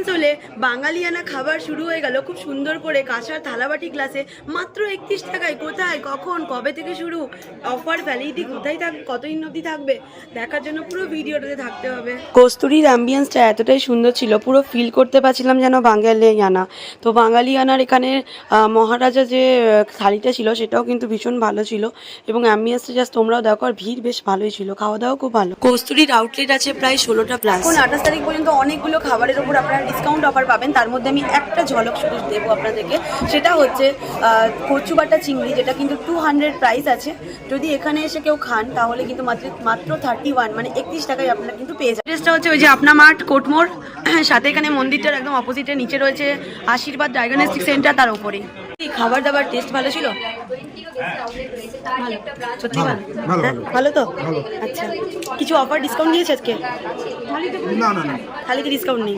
আসানসোলে বাঙালিয়ানা খাবার শুরু হয়ে গেল খুব সুন্দর করে কাঁসার থালাবাটি গ্লাসে মাত্র 31 টাকায়। কোথায়, কখন, কবে থেকে শুরু, অফার ভ্যালিডিটি কোথায় থাকবে, কতদিন অবধি থাকবে, দেখার জন্য পুরো ভিডিওটাতে থাকতে হবে। কস্তুরীর অ্যাম্বিয়েন্সটা এতটাই সুন্দর ছিল, পুরো ফিল করতে পারছিলাম যেন বাঙালিয়ানা। তো বাঙালিয়ানার এখানে মহারাজা যে থালিটা ছিল সেটাও কিন্তু ভীষণ ভালো ছিল এবং অ্যাম্বিয়েন্সটা জাস্ট তোমরাও দেখো, আর ভিড় বেশ ভালোই ছিল, খাওয়া দাওয়া খুব ভালো। কস্তুরীর আউটলেট আছে প্রায় 16টা প্লাস। এখন 28 তারিখ পর্যন্ত অনেকগুলো খাবারের উপর আপনারা ডিসকাউন্ট অফার পাবেন। তার মধ্যে আমি একটা ঝলক শুধু দেবো আপনাদেরকে, সেটা হচ্ছে কচু বাটা চিংড়ি, যেটা কিন্তু 200 প্রাইস আছে। যদি এখানে এসে কেউ খান তাহলে কিন্তু মাত্র 31 মানে 31 টাকায় আপনারা কিন্তু পেয়ে যাবেন। ড্রেসটা হচ্ছে ওই যে আপনা মাঠ কোটমোড়, সাথে এখানে মন্দিরটার একদম অপোজিটে নিচে রয়েছে আশীর্বাদ ডায়াগনস্টিক সেন্টার, তার উপরেই। খাবার দাবার টেস্ট ভালো ছিল, সত্যি ভালো তো। আচ্ছা, কিছু অফার ডিসকাউন্ট দিয়েছে আজকে? না না না, খালি কি ডিসকাউন্ট নেই?